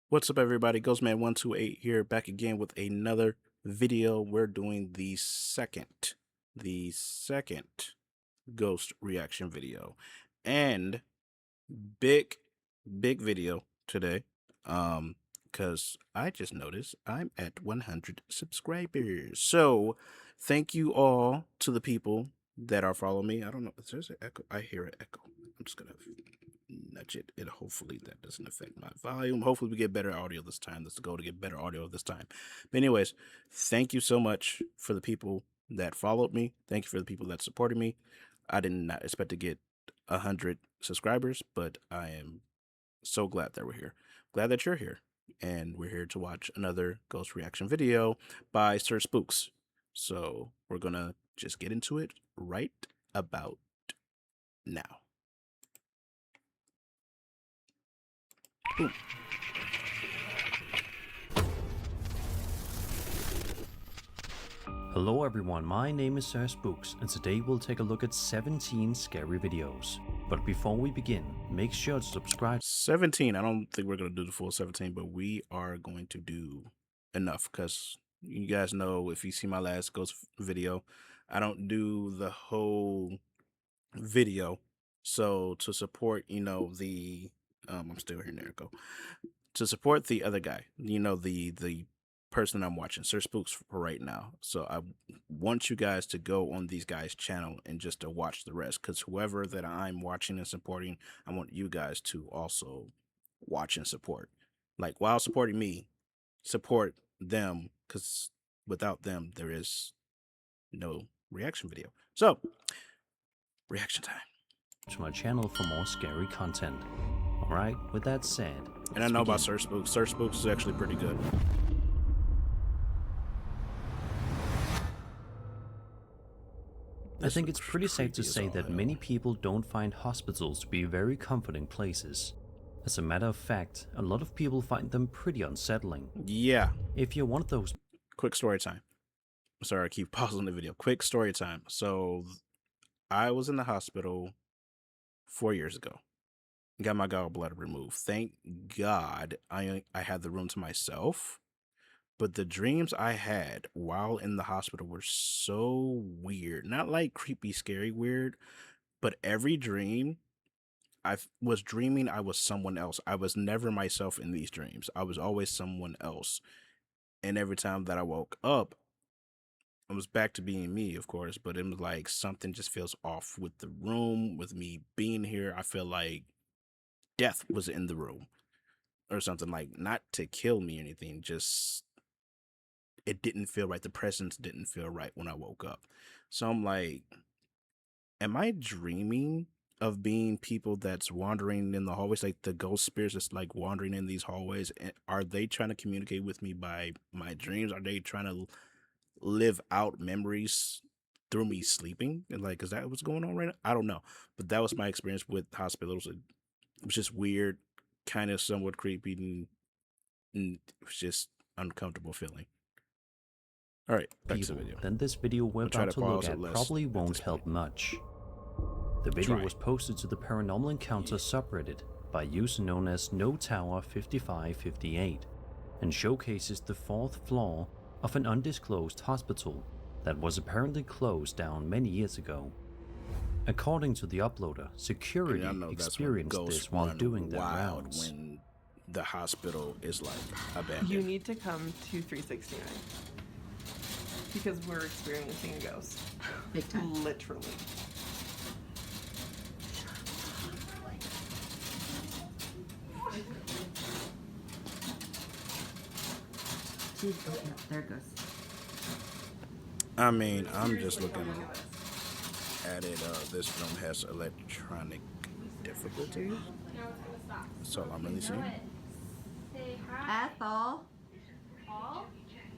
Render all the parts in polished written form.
What's up, everybody? Ghostman128 here, back again with another video. We're doing the second ghost reaction video, and big video today. Because I just noticed I'm at 100 subscribers. So, thank you all to the people that are following me. I don't know. There's an echo. I hear an echo. I'm just gonna nudge it, and hopefully that doesn't affect my volume. Hopefully we get better audio this time. That's the goal, to get better audio this time. But anyways, thank you so much for the people that followed me. Thank you for the people that supported me. I did not expect to get 100 subscribers, but I am so glad that we're here. Glad that you're here. And we're here to watch another ghost reaction video by Sir Spooks. So we're gonna just get into it right about now. Boom. Hello everyone, my name is Sir Spooks, and today we'll take a look at 17 scary videos. But before we begin, make sure to subscribe. 17. I don't think we're going to do the full 17, but we are going to do enough, because you guys know, if you see my last ghost video, I don't do the whole video. So to support, the I'm still here, there we go. To support the other guy, the person I'm watching, Sir Spooks, for right now. So I want you guys to go on these guys' channel and just to watch the rest, because whoever that I'm watching and supporting, I want you guys to also watch and support. Like, while supporting me, support them, because without them, there is no reaction video. So, reaction time. To my channel for more scary content. Alright, with that said, And I know about Sir Spooks. Sir Spooks is actually pretty good. I think it's pretty safe to say that many people don't find hospitals to be very comforting places. As a matter of fact, a lot of people find them pretty unsettling. Yeah. If you're one of those... Quick story time. Sorry, I keep pausing the video. Quick story time. So, I was in the hospital 4 years ago. Got my gallbladder removed. Thank God I had the room to myself. But the dreams I had while in the hospital were so weird. Not like creepy, scary weird, but every dream, I was dreaming I was someone else. I was never myself in these dreams. I was always someone else. And every time that I woke up, I was back to being me, of course, but it was like something just feels off with the room, with me being here. I feel like death was in the room or something, like, not to kill me or anything, just it didn't feel right. The presence didn't feel right when I woke up. So I'm like, am I dreaming of being people that's wandering in the hallways, like the ghost spirits that's like wandering in these hallways? And are they trying to communicate with me by my dreams? Are they trying to live out memories through me sleeping? And like, is that what's going on right now? I don't know. But that was my experience with hospitals. It was just weird, kind of somewhat creepy, and it was just uncomfortable feeling. All right, back to the video. Then this video we're about to look at probably won't help much. The video was posted to the Paranormal Encounter subreddit by user known as NoTower5558 and showcases the 4th floor of an undisclosed hospital that was apparently closed down many years ago. According to the uploader, security experienced this while doing their rounds. When the hospital is like abandoned. You need to come to 369 because we're experiencing a ghost. Big time. Literally. There it goes. I mean, I'm just looking at it. This film has electronic difficulties. That's all I'm really seeing. Ethel?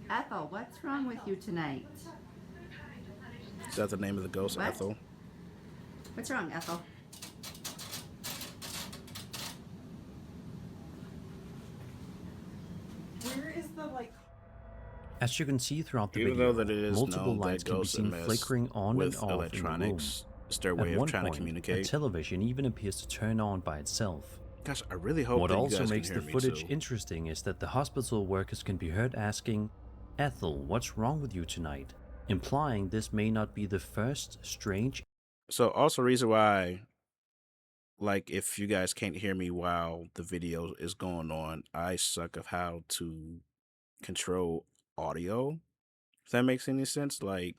Ethel, what's wrong with you tonight? Is that the name of the ghost, What? Ethel? What's wrong, Ethel? Where is the As you can see throughout the Even video, though that it is multiple known lights that can be ghosts seen mess flickering on and with off electronics, it's their in the room. way At of one trying point, to communicate. a television even appears to turn on by itself. Gosh, I really hope What that you also guys can makes hear the me footage too. interesting is that the hospital workers can be heard asking, "Ethel, what's wrong with you tonight?" implying this may not be the first strange. So also reason why, like, if you guys can't hear me while the video is going on, I suck of how to control audio. If that makes any sense. Like,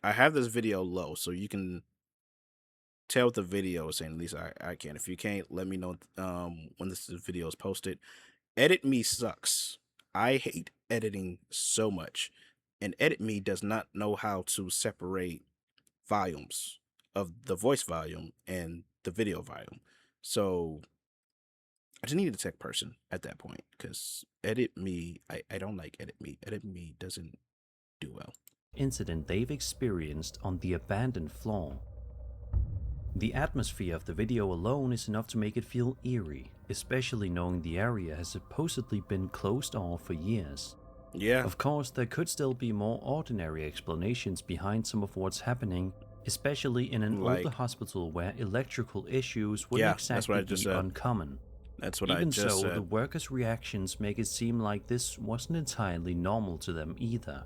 I have this video low, so you can tell what the video is saying. At least I can. If you can't, let me know when this video is posted. Edit Me sucks. I hate editing so much. And Edit Me does not know how to separate volumes of the voice volume and the video volume. So I just needed a tech person at that point, because Edit Me, I don't like Edit Me. Edit Me doesn't do well. Incident they've experienced on the abandoned floor. The atmosphere of the video alone is enough to make it feel eerie, especially knowing the area has supposedly been closed off for years. Yeah. Of course, there could still be more ordinary explanations behind some of what's happening, especially in an older hospital where electrical issues wouldn't exactly be uncommon. That's what Even I just so, said. the workers' reactions make it seem like this wasn't entirely normal to them either.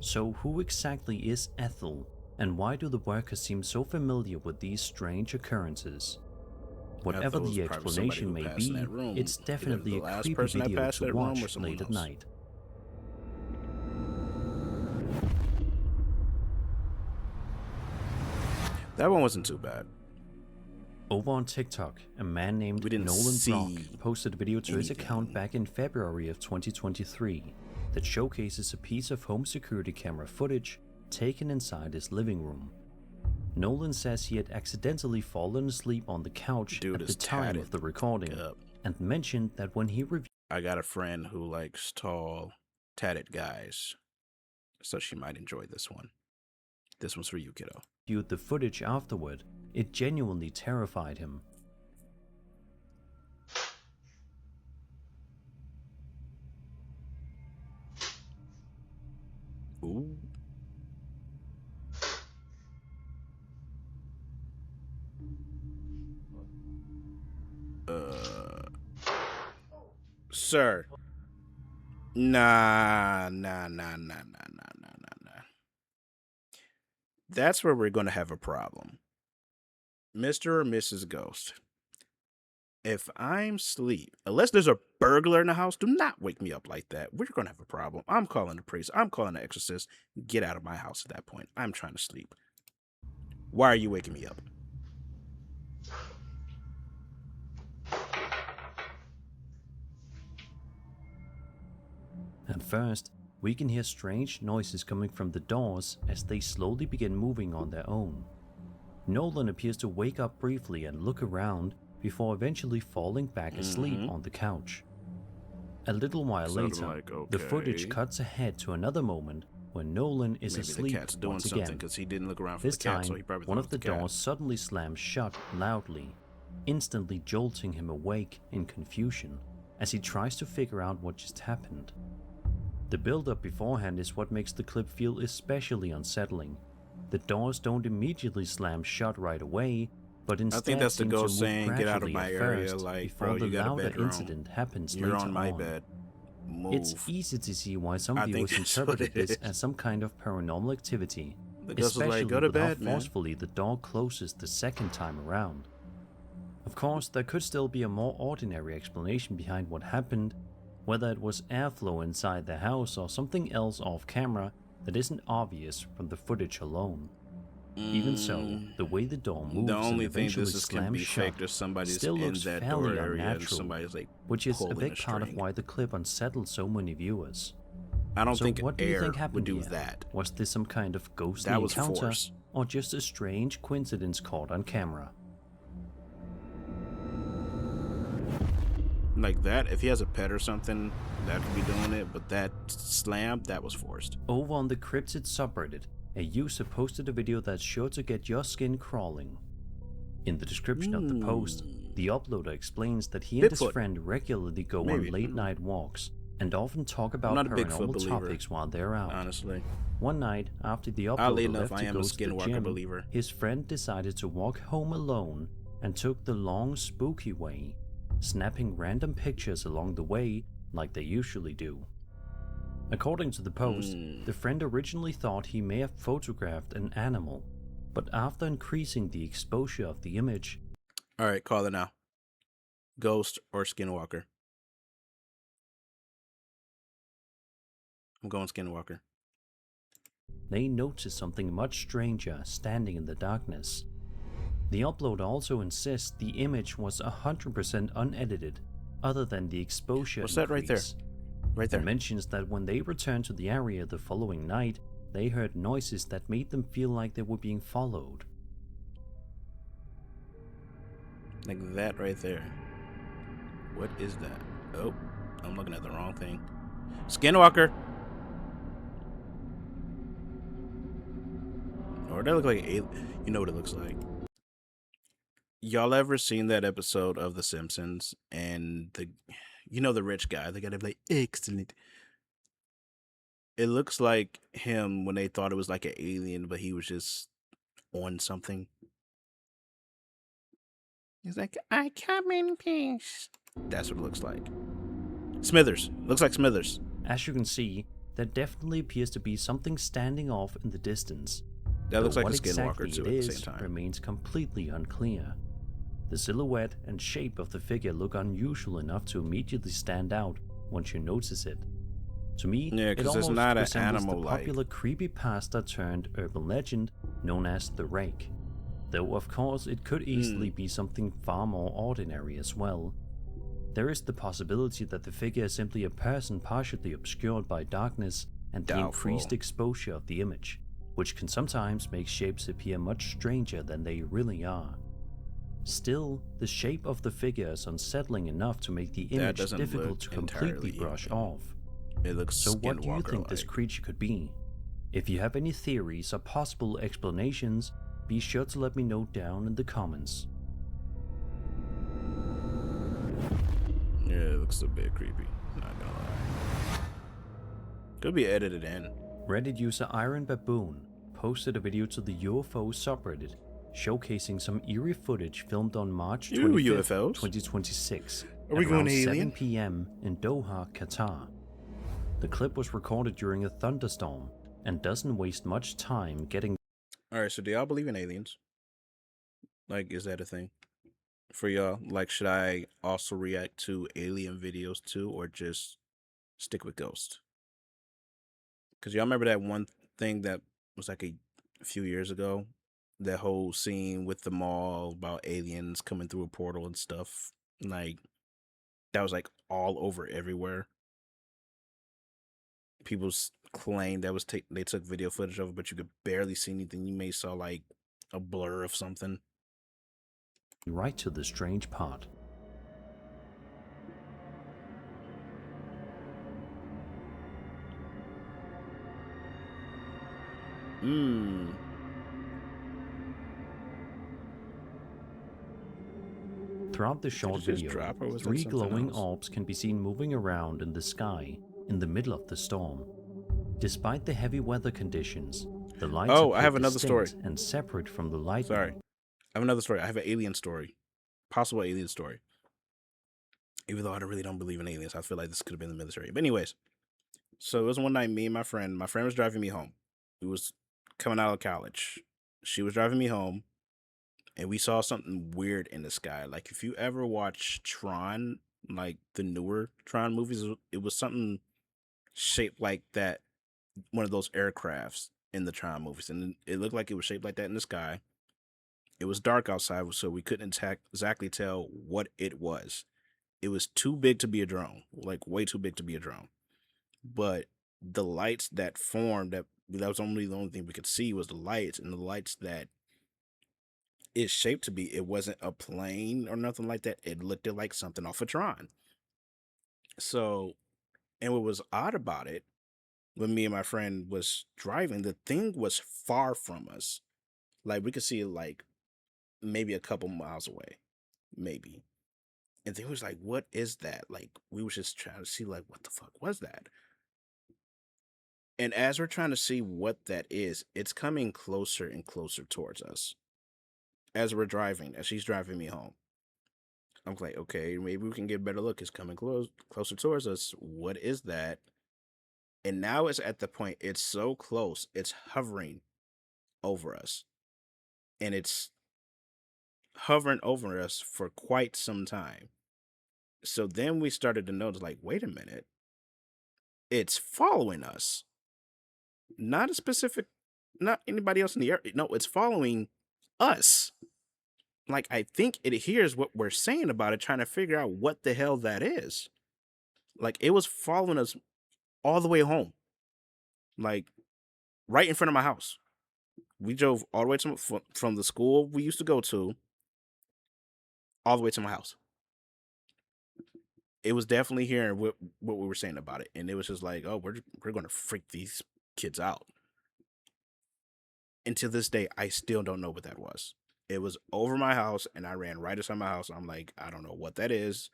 So who exactly is Ethel, and why do the workers seem so familiar with these strange occurrences? Whatever the explanation may be, it's definitely a creepy video to watch late at night. That one wasn't too bad. Over on TikTok, a man named Nolan Brock posted a video to his account back in February of 2023 that showcases a piece of home security camera footage taken inside his living room. Nolan says he had accidentally fallen asleep on the couch at the time of the recording, and mentioned that when he reviewed... I got a friend who likes tall, tatted guys, so she might enjoy this one. This one's for you, kiddo. ...viewed the footage afterward, it genuinely terrified him. Ooh. Sir. Nah. That's where we're gonna have a problem. Mr. or Mrs. Ghost. If I'm asleep, unless there's a burglar in the house, do not wake me up like that. We're gonna have a problem. I'm calling the priest. I'm calling the exorcist. Get out of my house at that point. I'm trying to sleep. Why are you waking me up? At first, we can hear strange noises coming from the doors as they slowly begin moving on their own. Nolan appears to wake up briefly and look around before eventually falling back asleep on the couch. A little while later, the footage cuts ahead to another moment where Nolan is asleep once again. He didn't look around for this the cat, time, so he probably one of the doors suddenly slams shut loudly, instantly jolting him awake in confusion as he tries to figure out what just happened. The build-up beforehand is what makes the clip feel especially unsettling. The doors don't immediately slam shut right away, but instead seem to move gradually at first before the louder incident happens later on. It's easy to see why some viewers interpreted this as some kind of paranormal activity, especially with how forcefully the door closes the second time around. Of course, there could still be a more ordinary explanation behind what happened, whether it was airflow inside the house or something else off camera that isn't obvious from the footage alone. Even so, the way the door moves and eventually slams shut still looks fairly unnatural, which is a big part of why the clip unsettled so many viewers. I don't think what do you think happened would do here? that. Was this some kind of ghostly encounter, or just a strange coincidence caught on camera? Like that, if he has a pet or something, that could be doing it, but that slam, that was forced. Over on the Cryptid subreddit, a user posted a video that's sure to get your skin crawling. In the description of the post, the uploader explains that he and his friend regularly go on late-night walks and often talk about paranormal topics while they're out. Honestly. One night, after the uploader left to go to the gym, his friend decided to walk home alone and took the long, spooky way, snapping random pictures along the way like they usually do. According to the post, the friend originally thought he may have photographed an animal, but after increasing the exposure of the image... Alright, call it now. Ghost or Skinwalker? I'm going Skinwalker. They noticed something much stranger standing in the darkness. The uploader also insists the image was 100% unedited, other than the exposure What's that right there? increase. Right there. And mentions that when they returned to the area the following night, they heard noises that made them feel like they were being followed. Like that right there. What is that? Oh, I'm looking at the wrong thing. Skinwalker! Or that look like an alien. You know what it looks like. Y'all ever seen that episode of The Simpsons and the rich guy, the guy that like excellent. It looks like him when they thought it was like an alien, but he was just on something. He's like, I come in peace. That's what it looks like. Smithers. Looks like Smithers. As you can see, there definitely appears to be something standing off in the distance. That looks like what a Skinwalker exactly too it at the is same time. remains completely unclear. The silhouette and shape of the figure look unusual enough to immediately stand out once you notice it. To me, Yeah, it 'cause it's almost not an resembles the animal-like. popular creepypasta turned urban legend known as the Rake. Though of course it could easily be something far more ordinary as well. There is the possibility that the figure is simply a person partially obscured by darkness and the Doubtful. increased exposure of the image, which can sometimes make shapes appear much stranger than they really are. Still, the shape of the figure is unsettling enough to make the image doesn't difficult look to completely entirely brush human. off. It looks So what do you think Skinwalker-like. this creature could be? If you have any theories or possible explanations, be sure to let me know down in the comments. Yeah, it looks a bit creepy. Not gonna lie. Could be edited in. Reddit user Iron Baboon posted a video to the UFO subreddit showcasing some eerie footage filmed on March 25th, UFOs. 2026 Are we at going around 7 alien? p.m. in Doha, Qatar. The clip was recorded during a thunderstorm and doesn't waste much time getting... Alright, so do y'all believe in aliens? Like, is that a thing for y'all? Like, should I also react to alien videos too, or just stick with ghosts? Because y'all remember that one thing that was like a few years ago? That whole scene with the mall about aliens coming through a portal and stuff. Like, that was like all over everywhere. People claim that was they took video footage of it, but you could barely see anything. You may saw like a blur of something. right to the strange part. Throughout the short Did it just video, drop, or was that 3 something glowing else? orbs can be seen moving around in the sky in the middle of the storm. Despite the heavy weather conditions, the lights Oh, I appear have another story. distinct and separate from the lightning. Sorry. I have another story. I have an alien story. Possible alien story. Even though I really don't believe in aliens, I feel like this could have been the military. But anyways, so it was one night, me and my friend was driving me home. We was coming out of college. She was driving me home, and we saw something weird in the sky. Like, if you ever watch Tron, like the newer Tron movies, it was something shaped like that, one of those aircrafts in the Tron movies. And it looked like it was shaped like that in the sky. It was dark outside, so we couldn't exactly tell what it was. It was too big to be a drone, like way too big to be a drone. But the lights that formed, that was only the only thing we could see was the lights, and the lights that it's shaped to be, it wasn't a plane or nothing like that. It looked like something off of Tron. So, and what was odd about it, when me and my friend was driving, the thing was far from us. Like, we could see it like maybe a couple miles away, maybe. And they was like, what is that? Like, we was just trying to see, like, what the fuck was that? And as we're trying to see what that is, it's coming closer and closer towards us. As we're driving, as she's driving me home. I'm like, okay, maybe we can get a better look. It's coming closer towards us. What is that? And now it's at the point, it's so close, it's hovering over us. And it's hovering over us for quite some time. So then we started to notice, like, wait a minute, it's following us. Not a specific, not anybody else in the area. No, it's following us. Like, I think it hears what we're saying about it, trying to figure out what the hell that is. Like, it was following us all the way home. Like, right in front of my house. We drove all the way from the school we used to go to all the way to my house. It was definitely hearing what we were saying about it. And it was just like, oh, we're going to freak these kids out. And to this day, I still don't know what that was. It was over my house, and I ran right inside my house. I'm like, I don't know what that is.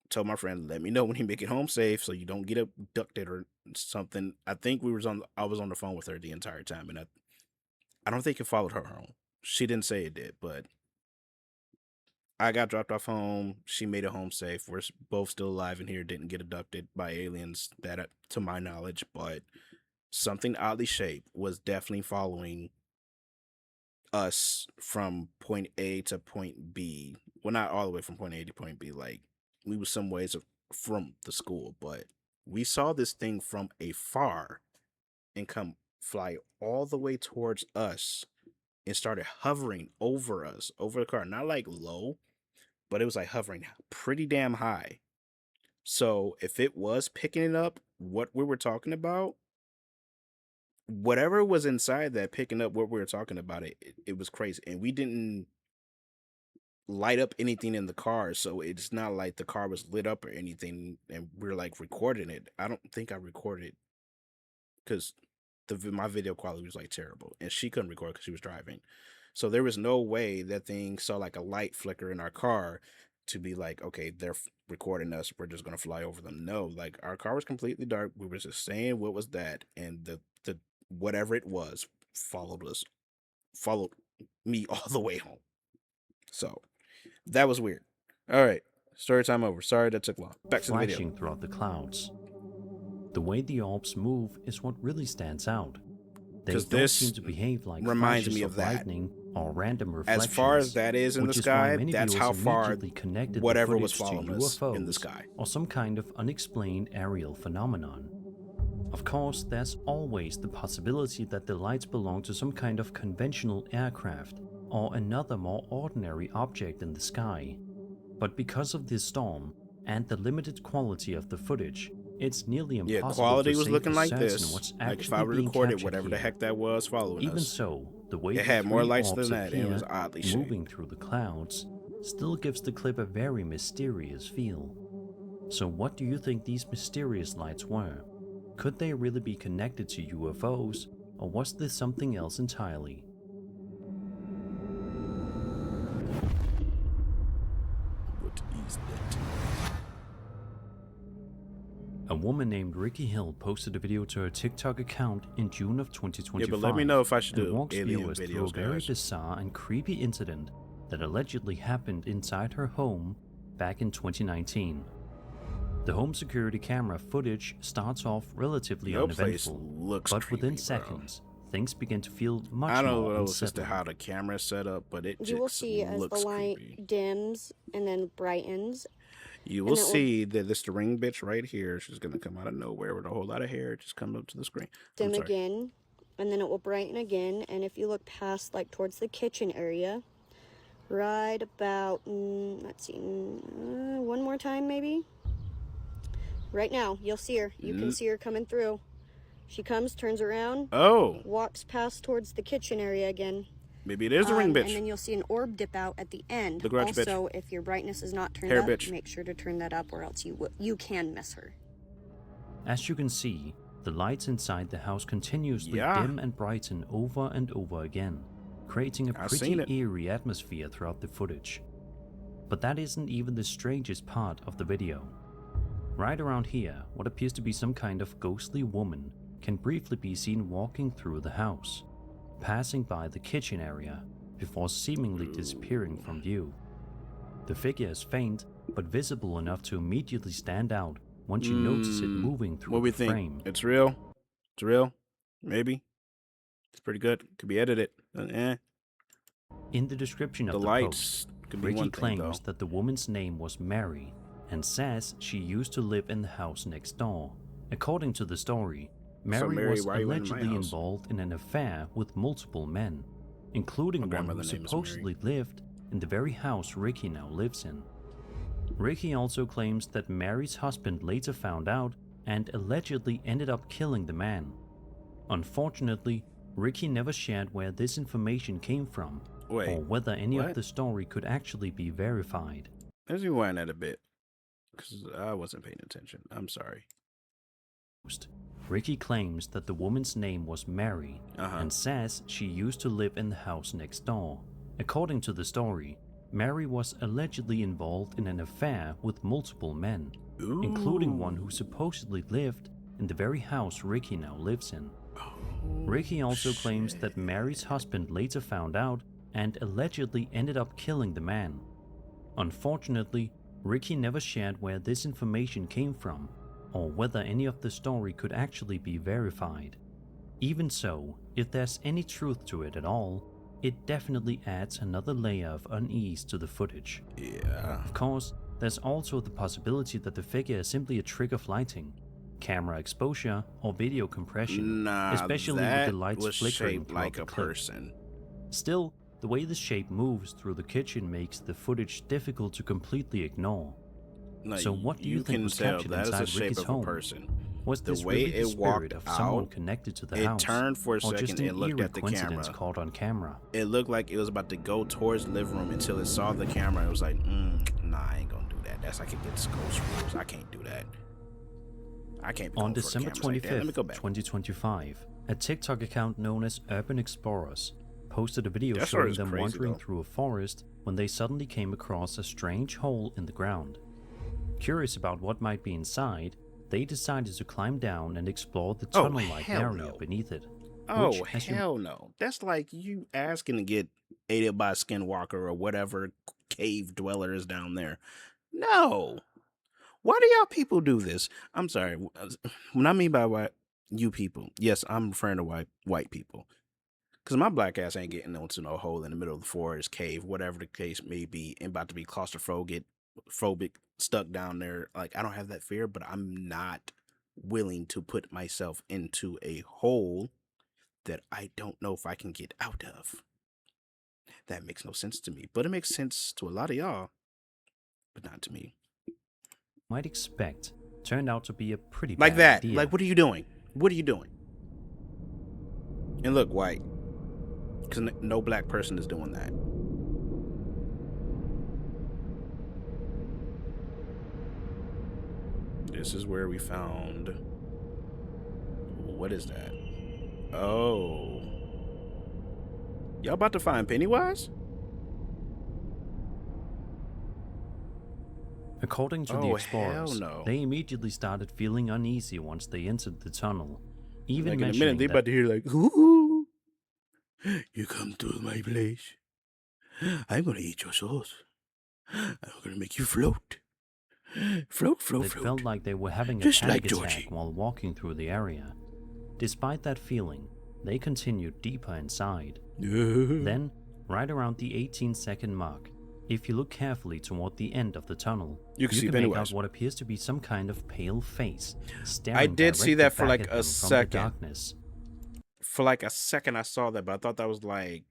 Told my friend, let me know when you make it home safe so you don't get abducted or something. I think I was on the phone with her the entire time, and I don't think it followed her home. She didn't say it did, but I got dropped off home. She made it home safe. We're both still alive in here. Didn't get abducted by aliens, that to my knowledge, but something oddly shaped was definitely following us from point A to point B. Well, not all the way from point A to point B. Like, we were some ways from the school, but we saw this thing from afar and come fly all the way towards us and started hovering over us, over the car. Not like low, but it was like hovering pretty damn high. So if it was picking it up, what we were talking about, whatever was inside that picking up what we were talking about, it was crazy. And we didn't light up anything in the car, so it's not like the car was lit up or anything and we're like recording it. I don't think I recorded because my video quality was like terrible, and she couldn't record because she was driving. So there was no way that thing saw like a light flicker in our car to be like, okay, they're recording us, we're just gonna fly over them. No, like, our car was completely dark. We were just saying what was that, and the whatever it was followed me all the way home. So that was weird. All right, story time over. Sorry that took long. Back to the video. Flashing throughout the clouds. The way the orbs move is what really stands out. They don't seem to behave like reminds flashes me of that. lightning or random reflections. As far as that is in the sky, that's how far connected whatever was to following us UFOs in the sky, or some kind of unexplained aerial phenomenon. Of course, there's always the possibility that the lights belong to some kind of conventional aircraft or another more ordinary object in the sky. But because of this storm and the limited quality of the footage, it's nearly impossible quality to was say looking for like certain this. what's Like, if I actually being recorded captured whatever the here. heck that was following Even us, so, the way it the had more three lights orbs than that, and it was appear, oddly shaped. moving through the clouds, still gives the clip a very mysterious feel. So what do you think these mysterious lights were? Could they really be connected to UFOs, or was this something else entirely? What is that? A woman named Ricky Hill posted a video to her TikTok account in June of 2025. Yeah, but let me know if I should and do walks alien viewers through videos, a very guys. bizarre and creepy incident that allegedly happened inside her home back in 2019. The home security camera footage starts off relatively Your place uneventful, looks but creepy, within bro. seconds, things begin to feel much I don't more know if it's unsettling. how the camera's set up, but it You will just see as the looks light creepy. dims and then brightens. You will see that this ring bitch right here, she's gonna come out of nowhere with a whole lot of hair, just come up to the screen. Dim again, and then it will brighten again. And if you look past, like, towards the kitchen area, right about, let's see, one more time maybe. Right now, you'll see her. You can see her coming through. She comes, turns around, walks past towards the kitchen area again. Maybe it is the ring bitch. And then you'll see an orb dip out at the end. The grudge bitch. Also, if your brightness is not turned Hair up, bitch. make sure to turn that up, or else you can miss her. As you can see, the lights inside the house continuously dim and brighten over and over again, creating a pretty eerie atmosphere throughout the footage. But that isn't even the strangest part of the video. Right around here, what appears to be some kind of ghostly woman can briefly be seen walking through the house, passing by the kitchen area before seemingly disappearing from view. The figure is faint, but visible enough to immediately stand out once you notice it moving through what we the think? frame. It's real? It's real? Maybe? It's pretty good. Could be edited. In the description The of the lights post, could be Ricky one thing, claims though. that the woman's name was Mary and says she used to live in the house next door. According to the story, Mary Mary, was why are you in my allegedly house? involved in an affair with multiple men, including My one who grandmother's name is supposedly lived in the very house Ricky now lives in. Ricky also claims that Mary's husband later found out and allegedly ended up killing the man. Unfortunately, Ricky never shared where this information came from, Wait, or whether any what? of the story could actually be verified. Let's rewind that a bit, because I wasn't paying attention. I'm sorry. Ricky claims that the woman's name was Mary and says she used to live in the house next door. According to the story, Mary was allegedly involved in an affair with multiple men, including one who supposedly lived in the very house Ricky now lives in. Ricky also claims that Mary's husband later found out and allegedly ended up killing the man. Unfortunately, Ricky never shared where this information came from, or whether any of the story could actually be verified. Even so, if there's any truth to it at all, it definitely adds another layer of unease to the footage. Yeah. Of course, there's also the possibility that the figure is simply a trick of lighting, camera exposure, or video compression, especially with the lights flickering shaped throughout like the a clip. person. Still, the way the shape moves through the kitchen makes the footage difficult to completely ignore. No, So what do you think can was tell captured that is the inside shape Ricky's of home? a person. Was The this way really the it spirit walked of someone out, connected to the it house, turned for a or second just an and looked eerie at the coincidence camera. caught on camera? It looked like it was about to go towards the living room until it saw the camera. It was like, nah, I ain't gonna do that. That's like against ghost rules. I can't do that. I can't be On going for the December cameras like that. Let me 25th, go back. 2025, a TikTok account known as Urban Explorers posted a video That showing story's them crazy, wandering though. through a forest when they suddenly came across a strange hole in the ground. Curious about what might be inside, they decided to climb down and explore the Oh, tunnel-like hell area no. beneath it. Oh, which, as you hell no. That's like you asking to get aided by a skinwalker or whatever cave dweller is down there. No. Why do y'all people do this? I'm sorry. When I mean by white, you people, yes, I'm referring to white people. Because my black ass ain't getting into no hole in the middle of the forest, cave, whatever the case may be, and about to be claustrophobic, stuck down there. Like, I don't have that fear, but I'm not willing to put myself into a hole that I don't know if I can get out of. That makes no sense to me, but it makes sense to a lot of y'all, but not to me. might expect, turned out to be a pretty Like bad that. idea. Like, what are you doing? What are you doing? And look, white. Because no black person is doing that. This is where we found... What is that? Oh. Y'all about to find Pennywise? According to the Oh, explorers, hell no. they immediately started feeling uneasy once they entered the tunnel, even Like in a mentioning minute, they that about to hear like, ooh, you come to my place. I'm gonna eat your sauce. I'm gonna make you float. Float, float, it float. felt like they were having a Just panic like attack Georgie. while walking through the area. Despite that feeling, they continued deeper inside. Then, right around the 18-second mark, if you look carefully toward the end of the tunnel, You can see make Pennywise. out what appears to be some kind of pale face staring I did see directly that for back like at a them from the second. darkness. For like a second, I saw that, but I thought that was like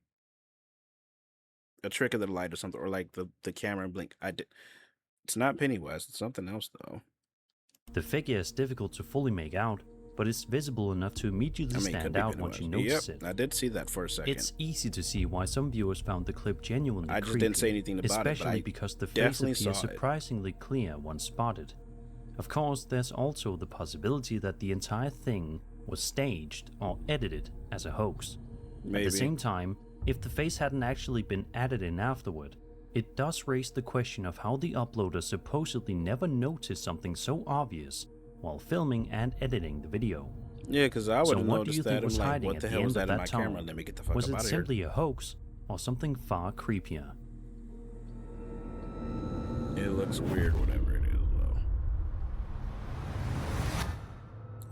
a trick of the light or something, or like the camera blink. I did. It's not Pennywise. It's something else though. The figure is difficult to fully make out, but it's visible enough to immediately I mean, it could stand be out once you Pennywise. notice Yep, it. I did see that for a second. It's easy to see why some viewers found the clip genuinely I just creepy, didn't say anything about it, but especially I because the face definitely appears saw it. surprisingly clear once spotted. Of course, there's also the possibility that the entire thing was staged or edited as a hoax. Maybe. At the same time, if the face hadn't actually been added in afterward, it does raise the question of how the uploader supposedly never noticed something so obvious while filming and editing the video. Yeah, because I would So have what do you noticed think that. I'm was like, hiding what at the the hell end was of that in that my camera? tunnel? Let me get the fuck Was up it out of here. simply a hoax or something far creepier? It looks weird, whatever it is, though.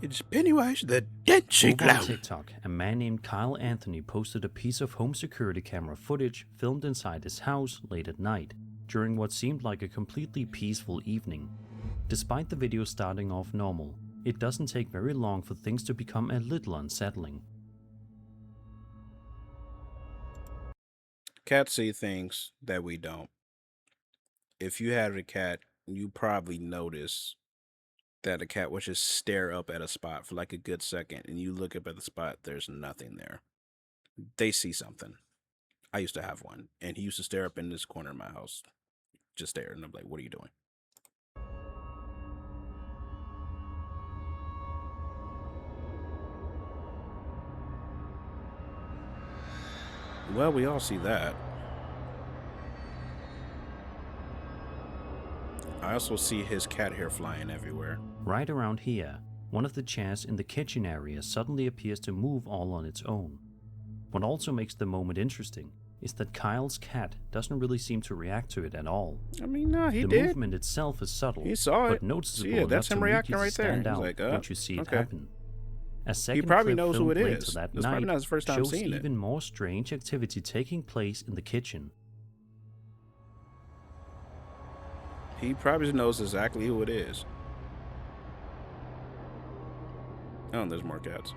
It's Pennywise the Dancing Over on Clown. TikTok, a man named Kyle Anthony posted a piece of home security camera footage filmed inside his house late at night, during what seemed like a completely peaceful evening. Despite the video starting off normal, it doesn't take very long for things to become a little unsettling. Cats see things that we don't. If you had a cat, you probably notice that a cat would just stare up at a spot for like a good second, and you look up at the spot, there's nothing there. They see something. I used to have one, and he used to stare up in this corner of my house. Just stare, and I'm like, what are you doing? Well, we all see that. I also see his cat hair flying everywhere. Right around here, one of the chairs in the kitchen area suddenly appears to move all on its own. What also makes the moment interesting is that Kyle's cat doesn't really seem to react to it at all. I mean, no, he the did. The movement itself is subtle, he saw it. but noticeable yeah, that's enough him to reacting right there. stand out like, once you see it okay. happen. A second he probably clip knows who it filmed later is. That That's night probably not his first time shows seeing even it. more strange activity taking place in the kitchen. He probably knows exactly who it is. Oh, there's more cats.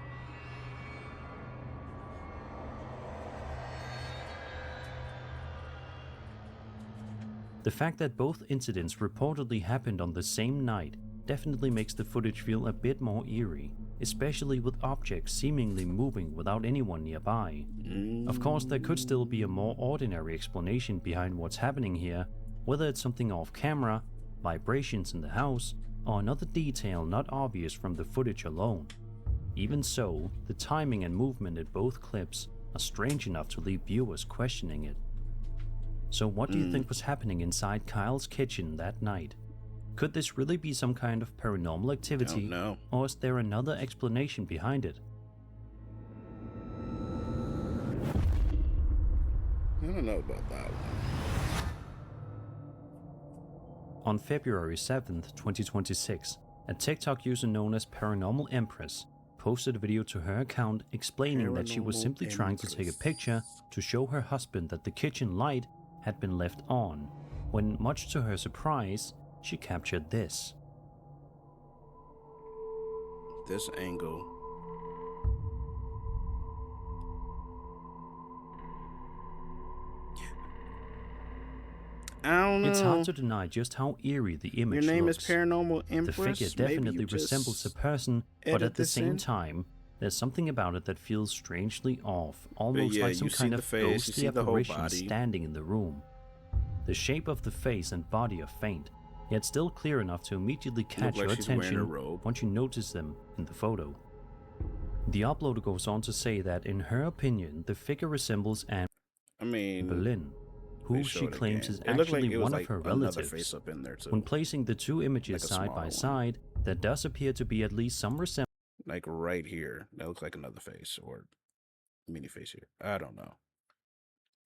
The fact that both incidents reportedly happened on the same night definitely makes the footage feel a bit more eerie, especially with objects seemingly moving without anyone nearby. Of course, there could still be a more ordinary explanation behind what's happening here, whether it's something off camera, vibrations in the house, or another detail not obvious from the footage alone. Even so, the timing and movement in both clips are strange enough to leave viewers questioning it. So what do you think was happening inside Kyle's kitchen that night? Could this really be some kind of paranormal activity, or is there another explanation behind it? I don't know about that one. On February 7th, 2026, a TikTok user known as Paranormal Empress posted a video to her account explaining that she was simply trying to take a picture to show her husband that the kitchen light had been left on, when much to her surprise, she captured this. This angle. I don't know. It's hard to deny just how eerie the image looks. Your name is Paranormal Empress? The figure definitely resembles a person, but at the same time, there's something about it that feels strangely off, almost like some kind of ghostly apparition standing in the room. The shape of the face and body are faint, yet still clear enough to immediately catch your attention once you notice them in the photo. The uploader goes on to say that in her opinion, the figure resembles Anne Boleyn, who she claims is actually one of her relatives. When placing the two images side by side, there does appear to be at least some resemblance. Like right here, that looks like another face, or mini face here. I don't know.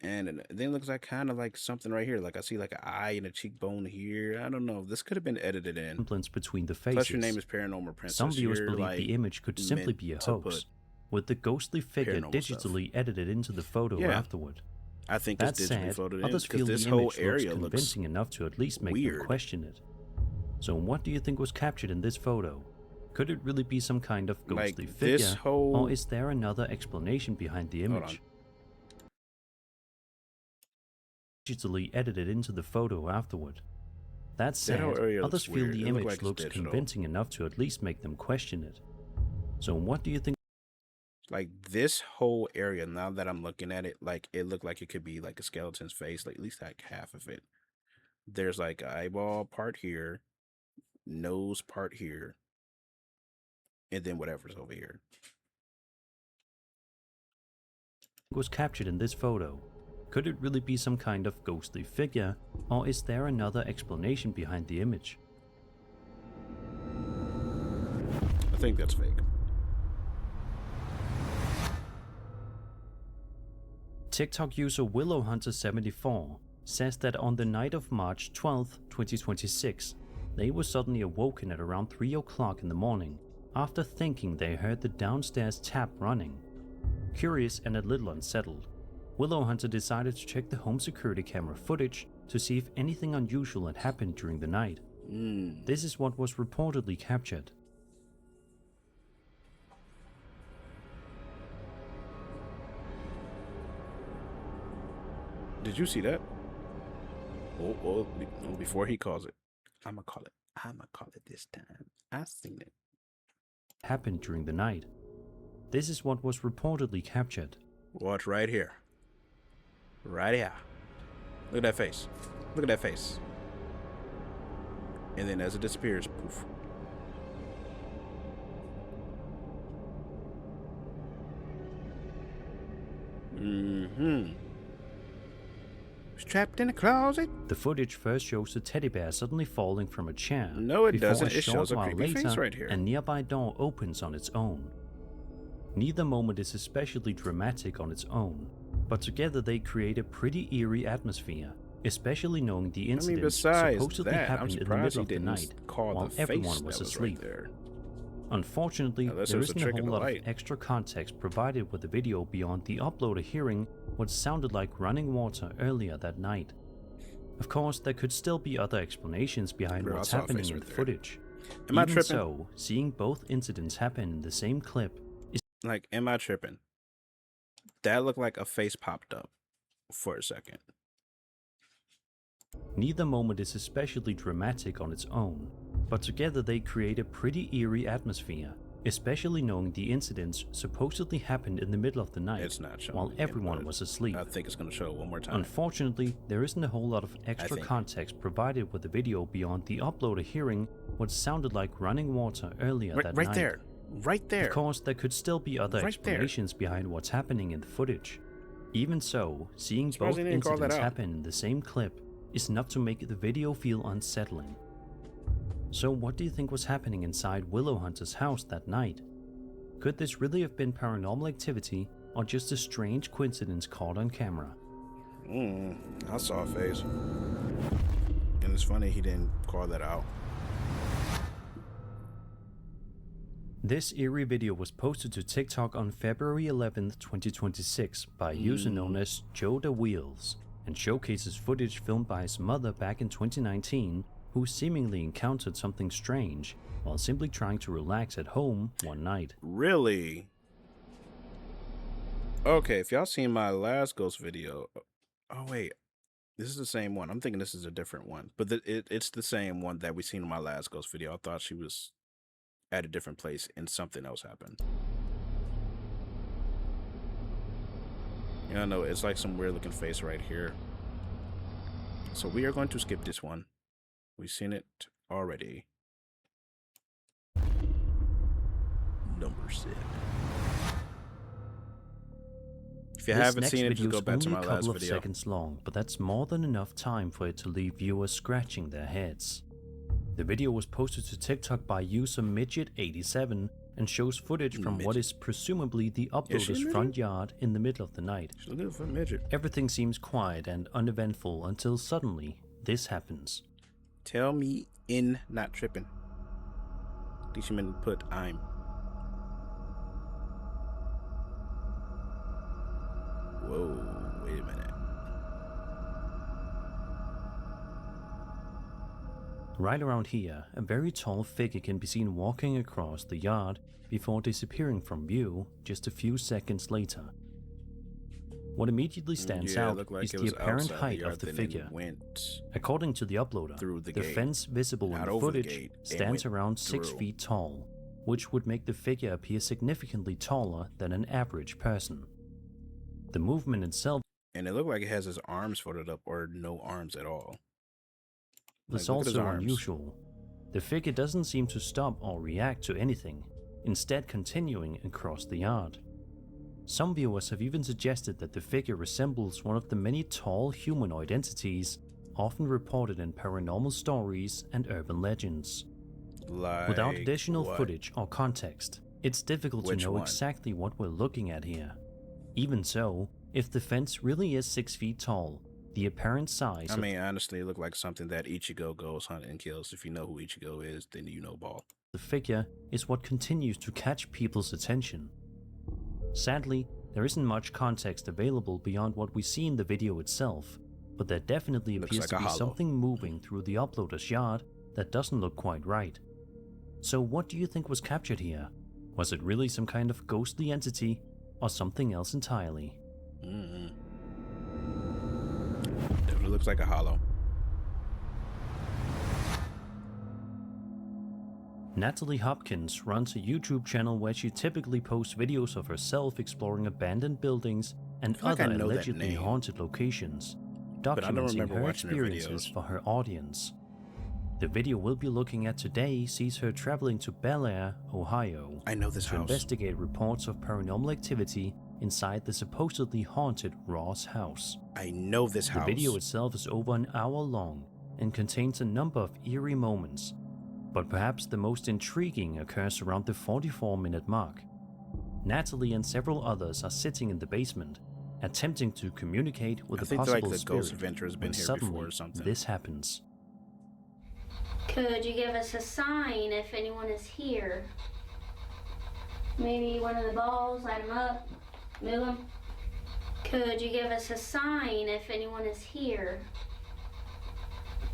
And then it looks like kind of like something right here. Like I see like an eye and a cheekbone here. I don't know. This could have been edited in. Between the faces. Plus your name is Paranormal Princess. Some viewers believe the image could simply be a hoax, with the ghostly figure digitally edited into the photo afterward. I think it's digitally photoed in. Others feel this the whole image area looks convincing enough to at least make them question it. So what do you think was captured in this photo? Could it really be some kind of ghostly figure, or is there another explanation behind the image? Digitally edited into the photo afterward. That said, others feel the image looks convincing enough to at least make them question it. So what do you think? Like this whole area, now that I'm looking at it, like it looked like it could be like a skeleton's face, like at least like half of it. There's like an eyeball part here, nose part here, and then whatever's over here. Was captured in this photo. Could it really be some kind of ghostly figure, or is there another explanation behind the image? I think that's fake. TikTok user WillowHunter74 says that on the night of March 12, 2026, they were suddenly awoken at around 3 o'clock in the morning after thinking they heard the downstairs tap running. Curious and a little unsettled, Willow Hunter decided to check the home security camera footage to see if anything unusual had happened during the night. This is what was reportedly captured. Did you see that? Oh, before he calls it. I'ma call it this time. I seen it. Happened during the night. This is what was reportedly captured. Watch right here. Right here. Look at that face. Look at that face. And then as it disappears, poof. He's trapped in a closet. The footage first shows the teddy bear suddenly falling from a chair. No, it before doesn't. A It shows a while creepy face later, right here. A nearby door opens on its own. Neither moment is especially dramatic on its own, but together they create a pretty eerie atmosphere, especially knowing the incident supposedly happened in the middle of the night while everyone was asleep. Unfortunately, there isn't a whole lot of extra context provided with the video beyond the uploader hearing what sounded like running water earlier that night. Of course, there could still be other explanations behind what's happening in the footage. Even so, seeing both incidents happen in the same clip is like, am I tripping? That looked like a face popped up for a second. Neither moment is especially dramatic on its own, but together they create a pretty eerie atmosphere, especially knowing the incidents supposedly happened in the middle of the night while everyone was asleep. I think it's going to show it one more time. Unfortunately, there isn't a whole lot of extra context provided with the video beyond the uploader hearing what sounded like running water earlier that night. Right there. Of course, there could still be other explanations behind what's happening in the footage. Even so, seeing both incidents happen in the same clip is enough to make the video feel unsettling. So what do you think was happening inside Willow Hunter's house that night? Could this really have been paranormal activity or just a strange coincidence caught on camera? I saw a face. And it's funny he didn't call that out. This eerie video was posted to TikTok on February 11th, 2026 by a user known as Joe the Wheels and showcases footage filmed by his mother back in 2019 who seemingly encountered something strange while simply trying to relax at home one night. Really? Okay, if y'all seen my last ghost video... Oh, wait. This is the same one. I'm thinking this is a different one. But it's the same one that we seen in my last ghost video. I thought she was at a different place and something else happened. Yeah, I know. It's like some weird looking face right here. So we are going to skip this one. We've seen it already. Number 7. If you haven't seen it, just go back to my last video. This couple of seconds long, but that's more than enough time for it to leave viewers scratching their heads. The video was posted to TikTok by user Midget87 and shows footage from what is presumably the uploader's front yard in the middle of the night. Everything seems quiet and uneventful until suddenly this happens. Tell me in not tripping. These men put I'm. Whoa, wait a minute. Right around here, a very tall figure can be seen walking across the yard before disappearing from view just a few seconds later. What immediately stands out is the apparent height of the figure. According to the uploader, the fence visible in the footage stands around 6 feet tall, which would make the figure appear significantly taller than an average person. The movement itself, and it looked like it has his arms folded up or no arms at all. was also unusual. The figure doesn't seem to stop or react to anything, instead continuing across the yard. Some viewers have even suggested that the figure resembles one of the many tall humanoid entities often reported in paranormal stories and urban legends. Without additional footage or context, it's difficult to know exactly what we're looking at here. Even so, if the fence really is 6 feet tall, the apparent size I mean, honestly, it looked like something that Ichigo goes hunting and kills. If you know who Ichigo is, then you know ball. the figure is what continues to catch people's attention. Sadly, there isn't much context available beyond what we see in the video itself, but there definitely appears to be something moving through the uploader's yard that doesn't look quite right. So what do you think was captured here? Was it really some kind of ghostly entity, or something else entirely? Definitely looks like a hollow. Natalie Hopkins runs a YouTube channel where she typically posts videos of herself exploring abandoned buildings and other allegedly haunted locations, documenting her experiences for her audience. The video we'll be looking at today sees her traveling to Bel Air, Ohio, to investigate reports of paranormal activity inside the supposedly haunted Ross house. I know this house. The video itself is over an hour long and contains a number of eerie moments, but perhaps the most intriguing occurs around the 44-minute mark. Natalie and several others are sitting in the basement, attempting to communicate with a possible spirit, when suddenly this happens. Could you give us a sign if anyone is here? Maybe one of the balls, light them up, move them. Could you give us a sign if anyone is here?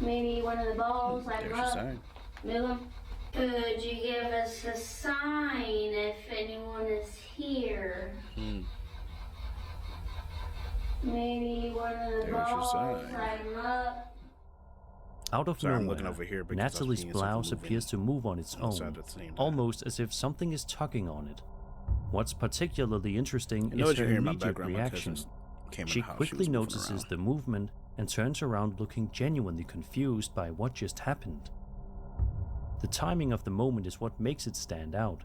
Maybe one of the balls, light them up, move them. Could you give us a sign if anyone is here? Maybe one of the balls, light them up. Out of nowhere, Natalie's blouse appears to move on its own, almost as if something is tugging on it. What's particularly interesting is her immediate reaction. She quickly notices the movement and turns around looking genuinely confused by what just happened. The timing of the moment is what makes it stand out.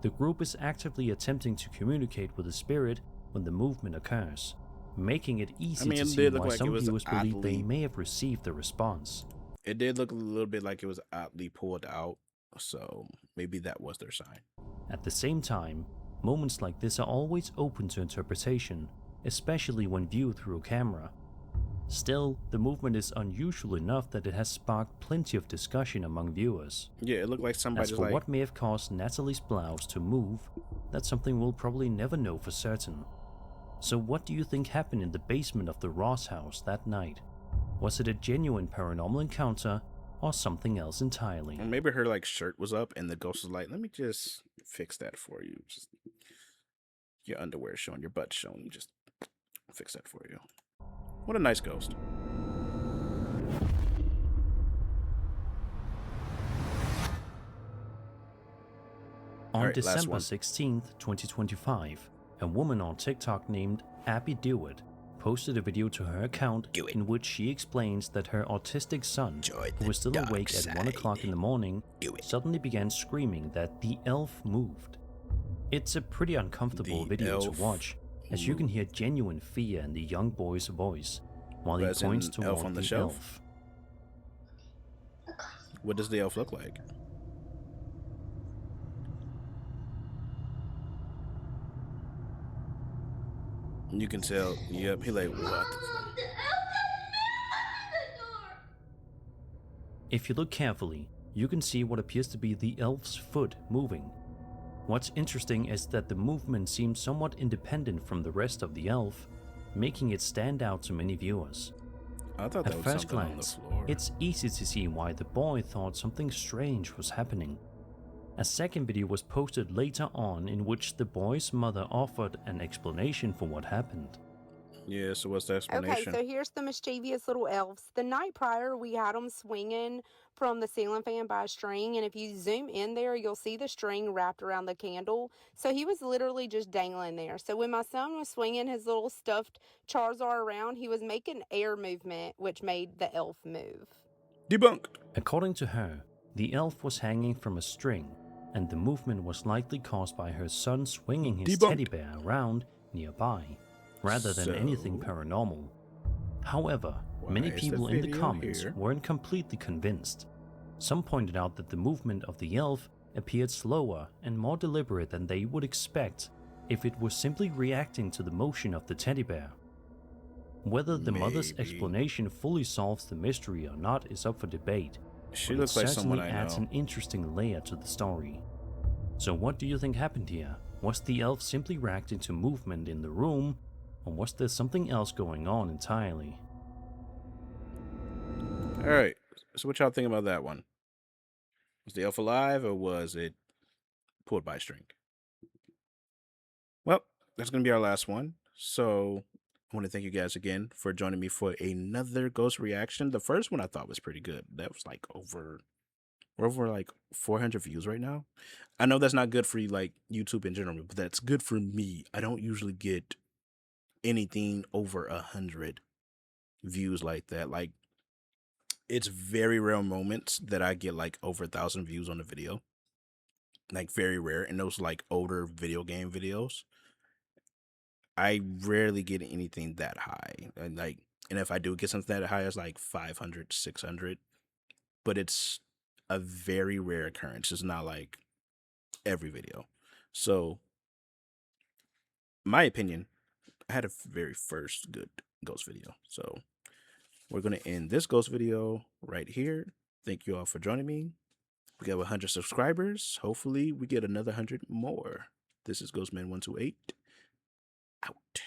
The group is actively attempting to communicate with the spirit when the movement occurs, making it easy to see why some viewers believe they may have received a response. It did look a little bit like it was oddly pulled out, so maybe that was their sign. At the same time, moments like this are always open to interpretation, especially when viewed through a camera. Still, the movement is unusual enough that it has sparked plenty of discussion among viewers. Yeah, it looked like somebody. As for what may have caused Natalie's blouse to move, that's something we'll probably never know for certain. So what do you think happened in the basement of the Ross house that night? Was it a genuine paranormal encounter or something else entirely? And maybe her shirt was up and the ghost was like, let me just fix that for you. Just your underwear showing, your butt showing, just fix that for you. What a nice ghost. On December 16th, 2025, a woman on TikTok named Abby Dewitt posted a video to her account in which she explains that her autistic son, who was still awake at 1 o'clock in the morning, suddenly began screaming that the elf moved. It's a pretty uncomfortable video to watch, as you can hear genuine fear in the young boy's voice, while he points toward the elf. What does the elf look like? You can tell, yep, he like, what? If you look carefully, you can see what appears to be the elf's foot moving. What's interesting is that the movement seems somewhat independent from the rest of the elf, making it stand out to many viewers. I thought that was first something glance, on the floor. It's easy to see why the boy thought something strange was happening. A second video was posted later on in which the boy's mother offered an explanation for what happened. Yeah, so what's the explanation? Okay, so here's the mischievous little elves. The night prior, we had them swinging from the ceiling fan by a string, and if you zoom in there, you'll see the string wrapped around the candle. So he was literally just dangling there. So when my son was swinging his little stuffed Charizard around, he was making air movement, which made the elf move. Debunked. According to her, the elf was hanging from a string, and the movement was likely caused by her son swinging his teddy bear around nearby, rather than anything paranormal. However, many people in the comments weren't completely convinced. Some pointed out that the movement of the elf appeared slower and more deliberate than they would expect if it was simply reacting to the motion of the teddy bear. Whether the mother's Maybe. explanation fully solves the mystery or not is up for debate, She but it looks like someone certainly I adds know. an interesting layer to the story. So what do you think happened here? Was the elf simply reacting to movement in the room, or was there something else going on entirely? Alright, so what y'all think about that one? Was the elf alive, or was it pulled by a string? Well, that's going to be our last one. So I want to thank you guys again for joining me for another ghost reaction. The first one I thought was pretty good. That was like we're over like 400 views right now. I know that's not good for you, like YouTube in general, but that's good for me. I don't usually get anything over 100 views like that. Like, it's very rare moments that I get like over 1,000 views on a video. Like, very rare. And those like older video game videos, I rarely get anything that high. And if I do get something that high, it's like 500, 600. But it's a very rare occurrence. It's not like every video. So, my opinion, I had a very first good ghost video. So, we're going to end this ghost video right here. Thank you all for joining me. We got 100 subscribers. Hopefully, we get another 100 more. This is Ghostman128 out.